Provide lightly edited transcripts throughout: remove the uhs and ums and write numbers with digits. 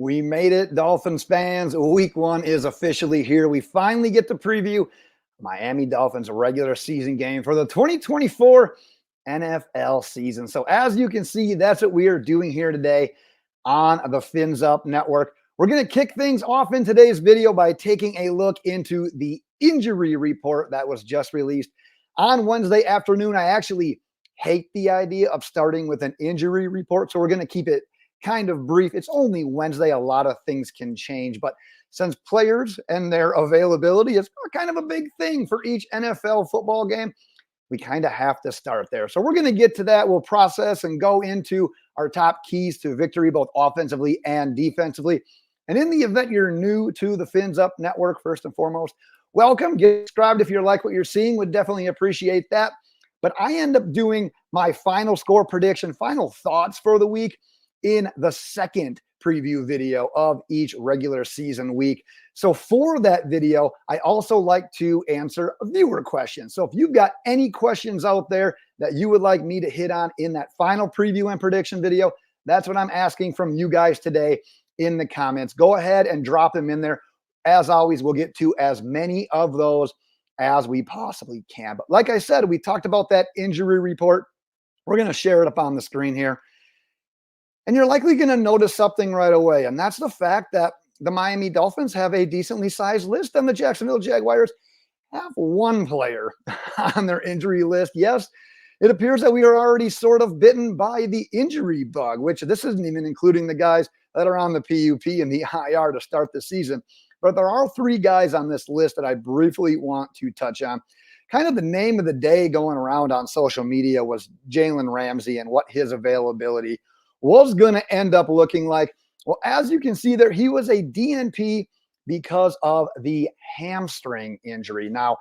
We made it, Dolphins fans. Week 1 is officially here. We finally get to preview Miami Dolphins regular season game for the 2024 NFL season. So as you can see, that's what we are doing here today on the Fins Up Network. We're going to kick things off in today's video by taking a look into the injury report that was just released on Wednesday afternoon. I actually hate the idea of starting with an injury report, so we're going to keep it kind of brief. It's only Wednesday. A lot of things can change, but since players and their availability is kind of a big thing for each NFL football game, we kind of have to start there. So we're going to get to that. We'll process and go into our top keys to victory, both offensively and defensively. And in the event you're new to the Fins Up Network, first and foremost, welcome. Get subscribed if you like what you're seeing. Would definitely appreciate that. But I end up doing my final score prediction, final thoughts for the week in the second preview video of each regular season week. So for that video, I also like to answer viewer questions. So if you've got any questions out there that you would like me to hit on in that final preview and prediction video, that's what I'm asking from you guys today in the comments. Go ahead and drop them in there. As always, we'll get to as many of those as we possibly can. But like I said, we talked about that injury report. We're going to share it up on the screen here. And you're likely going to notice something right away, and that's the fact that the Miami Dolphins have a decently sized list, and the Jacksonville Jaguars have one player on their injury list. Yes, it appears that we are already sort of bitten by the injury bug, which this isn't even including the guys that are on the PUP and the IR to start the season. But there are 3 guys on this list that I briefly want to touch on. Kind of the name of the day going around on social media was Jalen Ramsey and what his availability was going to end up looking like. Well, as you can see there, he was a DNP because of the hamstring injury. Now,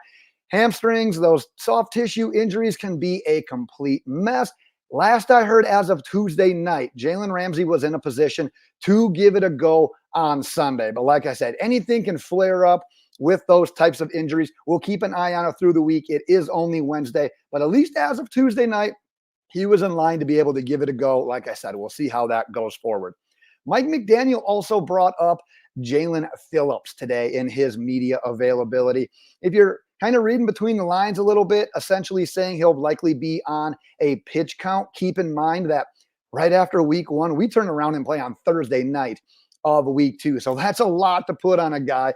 hamstrings, those soft tissue injuries, can be a complete mess. Last I heard, as of Tuesday night, Jalen Ramsey was in a position to give it a go on Sunday. But like I said, anything can flare up with those types of injuries. We'll keep an eye on it through the week. It is only Wednesday, but at least as of Tuesday night, he was in line to be able to give it a go. Like I said, we'll see how that goes forward. Mike McDaniel also brought up Jalen Phillips today in his media availability. If you're kind of reading between the lines a little bit, essentially saying he'll likely be on a pitch count. Keep in mind that right after week 1, we turn around and play on Thursday night of week 2. So that's a lot to put on a guy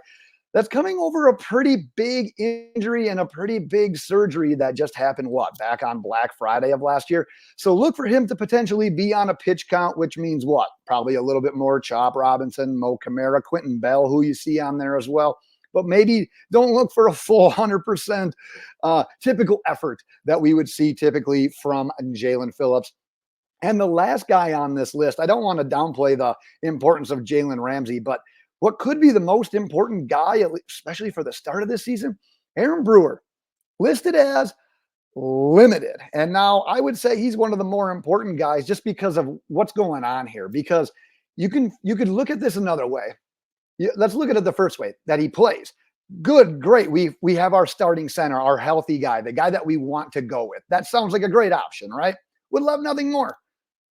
that's coming over a pretty big injury and a pretty big surgery that just happened, back on Black Friday of last year. So look for him to potentially be on a pitch count, which means what? Probably a little bit more Chop Robinson, Mo Kamara, Quentin Bell, who you see on there as well. But maybe don't look for a full 100% typical effort that we would see typically from Jalen Phillips. And the last guy on this list, I don't want to downplay the importance of Jalen Ramsey, but what could be the most important guy, especially for the start of this season, Aaron Brewer, listed as limited. And now I would say he's one of the more important guys just because of what's going on here, because you could look at this another way. Let's look at it the first way, that he plays. Good, great. We have our starting center, our healthy guy, the guy that we want to go with. That sounds like a great option, right? Would love nothing more.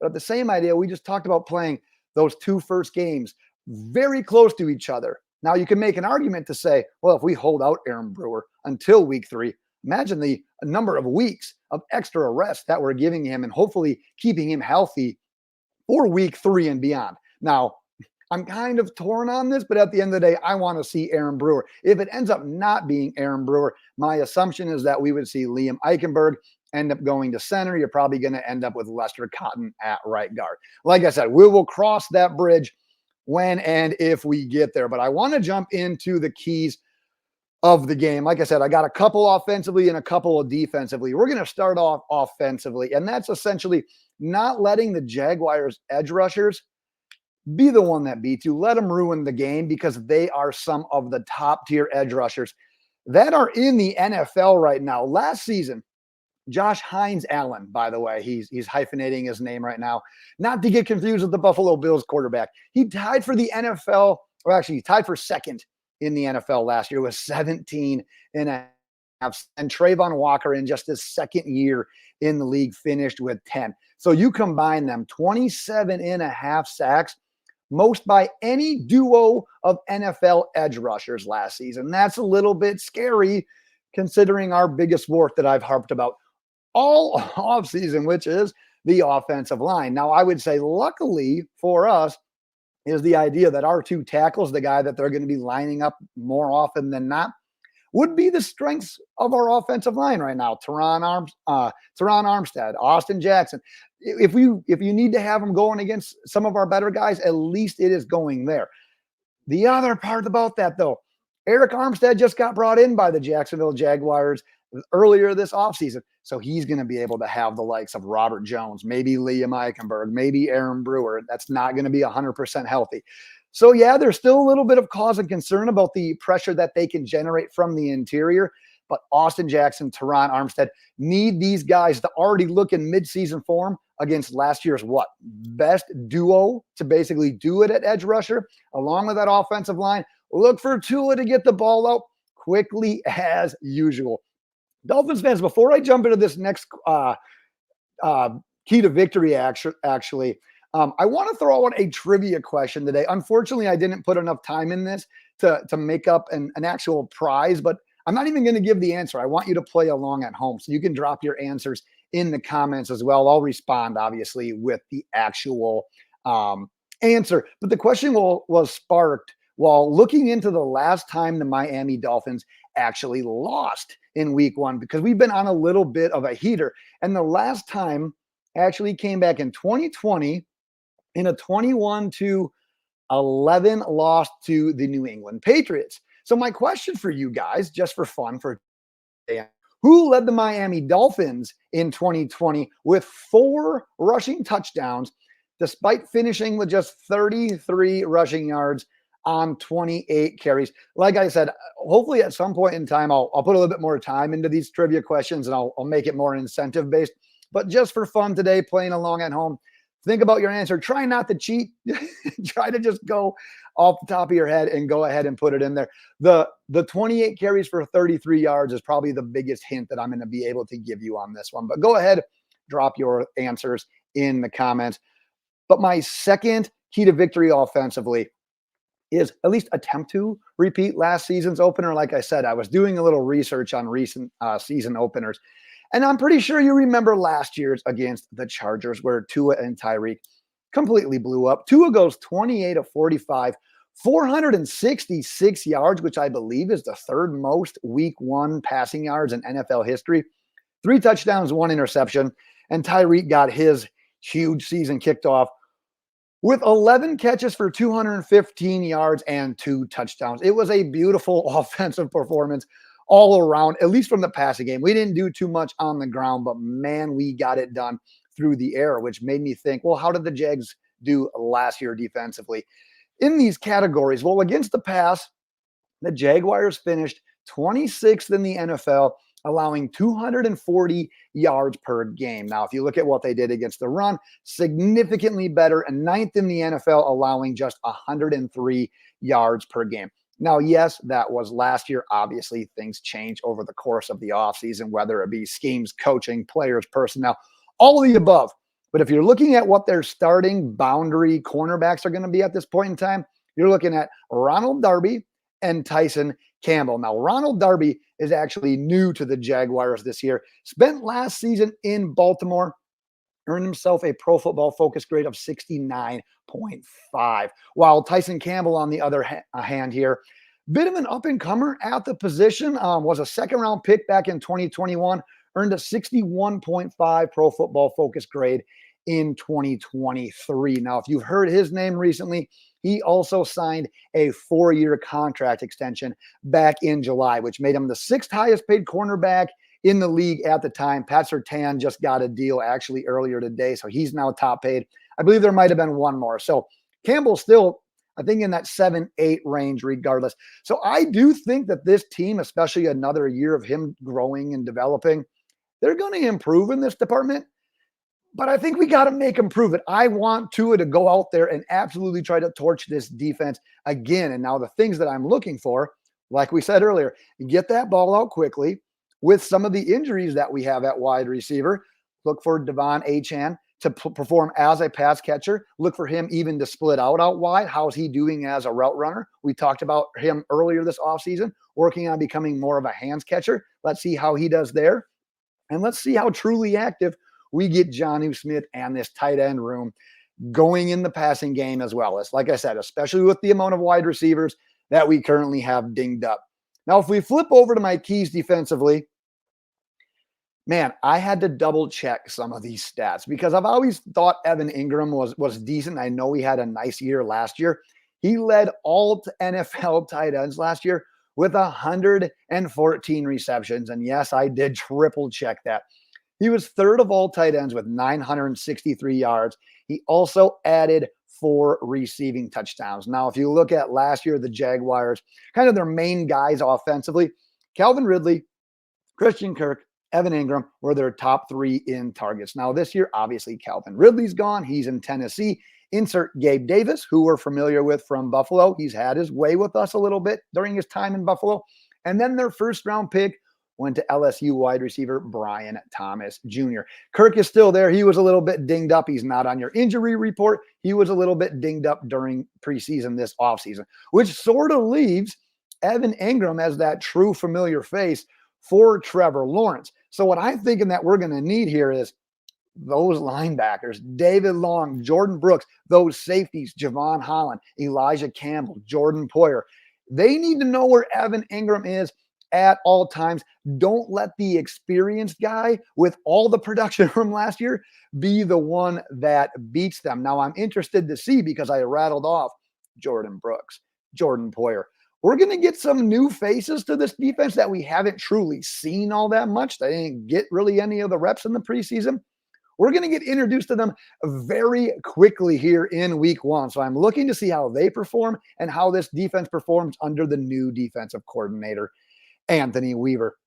But the same idea, we just talked about playing those 2 first games very close to each other. Now you can make an argument to say, well, if we hold out Aaron Brewer until week 3, imagine the number of weeks of extra rest that we're giving him and hopefully keeping him healthy for week 3 and beyond. Now, I'm kind of torn on this, but at the end of the day, I want to see Aaron Brewer. If it ends up not being Aaron Brewer, my assumption is that we would see Liam Eichenberg end up going to center. You're probably going to end up with Lester Cotton at right guard. Like I said, we will cross that bridge when and if we get there. But I want to jump into the keys of the game. Like I said, I got a couple offensively and a couple of defensively. We're going to start off offensively, and that's essentially not letting the Jaguars edge rushers be the one that beats you. Let them ruin the game, because they are some of the top tier edge rushers that are in the NFL right now. Last season, Josh Hines-Allen, by the way, he's hyphenating his name right now, not to get confused with the Buffalo Bills quarterback. He tied for the NFL, or actually he tied for second in the NFL last year with 17 and a half. And Travon Walker, in just his second year in the league, finished with 10. So you combine them, 27 and a half sacks most by any duo of NFL edge rushers last season. That's a little bit scary considering our biggest wart that I've harped about all offseason, which is the offensive line. Now, I would say, luckily for us, is the idea that our two tackles, the guy that they're going to be lining up more often than not, would be the strengths of our offensive line right now. Terron Armstead, Austin Jackson. If you need to have them going against some of our better guys, at least it is going there. The other part about that, though, Eric Armstead just got brought in by the Jacksonville Jaguars earlier this offseason. So he's going to be able to have the likes of Robert Jones, maybe Liam Eichenberg, maybe Aaron Brewer. That's not going to be 100% healthy. So, yeah, there's still a little bit of cause and concern about the pressure that they can generate from the interior. But Austin Jackson, Terron Armstead need these guys to already look in midseason form against last year's best duo to basically do it at edge rusher, along with that offensive line. Look for Tua to get the ball out quickly as usual. Dolphins fans, before I jump into this next key to victory, actually, I want to throw out a trivia question today. Unfortunately, I didn't put enough time in this to make up an actual prize, but I'm not even going to give the answer. I want you to play along at home. So you can drop your answers in the comments as well. I'll respond, obviously, with the actual answer. But the question was sparked while looking into the last time the Miami Dolphins actually lost in week 1, because we've been on a little bit of a heater. And the last time actually came back in 2020 in a 21-11 loss to the New England Patriots. So my question for you guys, just for fun, who led the Miami Dolphins in 2020 with 4 rushing touchdowns, despite finishing with just 33 rushing yards on 28 carries? Like I said, hopefully at some point in time, I'll put a little bit more time into these trivia questions and I'll make it more incentive based. But just for fun today, playing along at home, think about your answer. Try not to cheat. Try to just go off the top of your head and go ahead and put it in there. The 28 carries for 33 yards is probably the biggest hint that I'm going to be able to give you on this one. But go ahead, drop your answers in the comments. But my second key to victory offensively is at least attempt to repeat last season's opener. Like I said, I was doing a little research on recent season openers. And I'm pretty sure you remember last year's against the Chargers where Tua and Tyreek completely blew up. Tua goes 28 of 45, 466 yards, which I believe is the third most week 1 passing yards in NFL history. 3 touchdowns, 1 interception. And Tyreek got his huge season kicked off with 11 catches for 215 yards and 2 touchdowns. It was a beautiful offensive performance all around, at least from the passing game. We didn't do too much on the ground, but man, we got it done through the air, which made me think, well, how did the Jags do last year defensively in these categories? Well, against the pass, the Jaguars finished 26th in the NFL, allowing 240 yards per game. Now, if you look at what they did against the run, significantly better, and 9th in the NFL, allowing just 103 yards per game. Now, yes, that was last year. Obviously, things change over the course of the offseason, whether it be schemes, coaching, players, personnel, all of the above. But if you're looking at what their starting boundary cornerbacks are going to be at this point in time, you're looking at Ronald Darby and Tyson Campbell. Now, Ronald Darby is actually new to the Jaguars this year. Spent last season in Baltimore, earned himself a Pro Football Focus grade of 69.5. While Tyson Campbell, on the other hand here, bit of an up-and-comer at the position, was a second-round pick back in 2021, earned a 61.5 Pro Football Focus grade in 2023. Now, if you've heard his name recently, he also signed a 4-year contract extension back in July, which made him the 6th highest paid cornerback in the league at the time. Pat Surtain just got a deal actually earlier today, so he's now top paid. I believe there might have been one more. So Campbell's still, I think, in that 7-8 range regardless. So I do think that this team, especially another year of him growing and developing, they're going to improve in this department. But I think we got to make him prove it. I want Tua to go out there and absolutely try to torch this defense again. And now the things that I'm looking for, like we said earlier, get that ball out quickly. With some of the injuries that we have at wide receiver, look for Achane, to perform as a pass catcher. Look for him even to split out wide. How's he doing as a route runner? We talked about him earlier this offseason, working on becoming more of a hands catcher. Let's see how he does there. And let's see how truly active we get Jonnu Smith and this tight end room going in the passing game as well. As like I said, especially with the amount of wide receivers that we currently have dinged up. Now, if we flip over to my keys defensively, man, I had to double check some of these stats because I've always thought Evan Ingram was decent. I know he had a nice year last year. He led all NFL tight ends last year with 114 receptions. And yes, I did triple check that. He was third of all tight ends with 963 yards. He also added 4 receiving touchdowns. Now, if you look at last year, the Jaguars, kind of their main guys offensively, Calvin Ridley, Christian Kirk, Evan Ingram were their top 3 in targets. Now, this year, obviously, Calvin Ridley's gone. He's in Tennessee. Insert Gabe Davis, who we're familiar with from Buffalo. He's had his way with us a little bit during his time in Buffalo. And then their first-round pick went to LSU wide receiver Brian Thomas Jr. Kirk is still there. He was a little bit dinged up. He's not on your injury report. He was a little bit dinged up during preseason this offseason, which sort of leaves Evan Ingram as that true familiar face for Trevor Lawrence. So what I'm thinking that we're going to need here is those linebackers, David Long, Jordan Brooks, those safeties, Javon Holland, Elijah Campbell, Jordan Poyer. They need to know where Evan Ingram is at all times. Don't let the experienced guy with all the production from last year be the one that beats them. Now, I'm interested to see, because I rattled off Jordan Brooks, Jordan Poyer. We're going to get some new faces to this defense that we haven't truly seen all that much. They didn't get really any of the reps in the preseason. We're going to get introduced to them very quickly here in week 1. So I'm looking to see how they perform and how this defense performs under the new defensive coordinator, Anthony Weaver.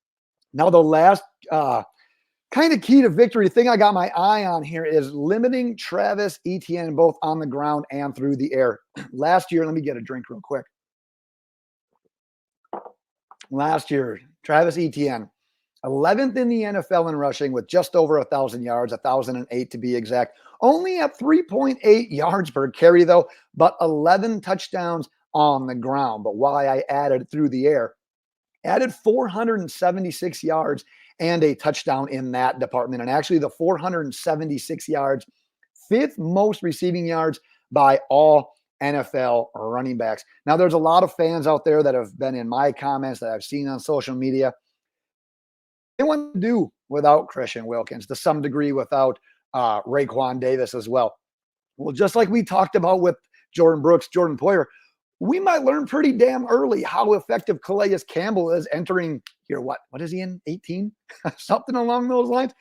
Now, the last kind of key to victory thing I got my eye on here is limiting Travis Etienne both on the ground and through the air. Last year, let me get a drink real quick. Last year, Travis Etienne, 11th in the NFL in rushing with just over 1,000 yards, 1,008 to be exact. Only at 3.8 yards per carry, though, but 11 touchdowns on the ground. But why I added through the air, added 476 yards and a touchdown in that department. And actually the 476 yards, 5th most receiving yards by all NFL running backs. Now, there's a lot of fans out there that have been in my comments that I've seen on social media. They want to do without Christian Wilkins, to some degree without Raekwon Davis as well. Well, just like we talked about with Jordan Brooks, Jordan Poyer, we might learn pretty damn early how effective Calais Campbell is entering here. What is he in? 18? Something along those lines.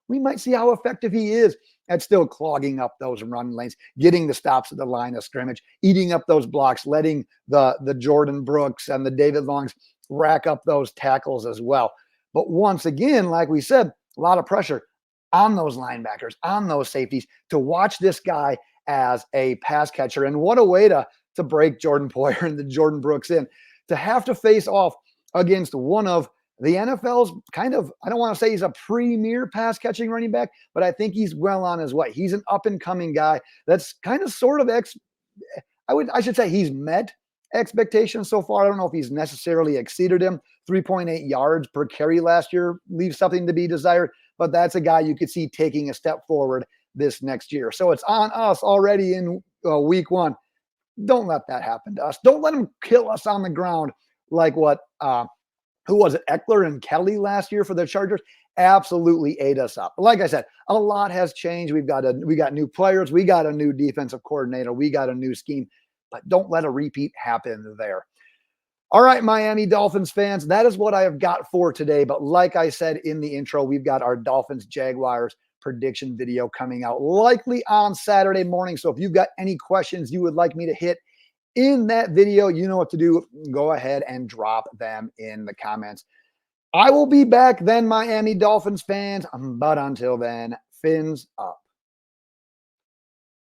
We might see how effective he is at still clogging up those run lanes, getting the stops at the line of scrimmage, eating up those blocks, letting the Jordan Brooks and the David Longs rack up those tackles as well. But once again, like we said, a lot of pressure on those linebackers, on those safeties to watch this guy as a pass catcher. And what a way to break Jordan Poyer and the Jordan Brooks in, to have to face off against one of the NFL's kind of, I don't want to say he's a premier pass catching running back, but I think he's well on his way. He's an up and coming guy that's kind of sort of I should say he's met expectations so far. I don't know if he's necessarily exceeded him. 3.8 yards per carry last year leaves something to be desired, but that's a guy you could see taking a step forward this next year. So it's on us already in week 1. Don't let that happen to us. Don't let them kill us on the ground like what, who was it, Eckler and Kelly last year for the Chargers? Absolutely ate us up. Like I said, a lot has changed. We got new players. We got a new defensive coordinator. We got a new scheme, but don't let a repeat happen there. All right, Miami Dolphins fans, that is what I have got for today. But like I said in the intro, we've got our Dolphins Jaguars prediction video coming out likely on Saturday morning. So if you've got any questions you would like me to hit in that video, you know what to do. Go ahead and drop them in the comments. I will be back then, Miami Dolphins fans. But until then, fins up.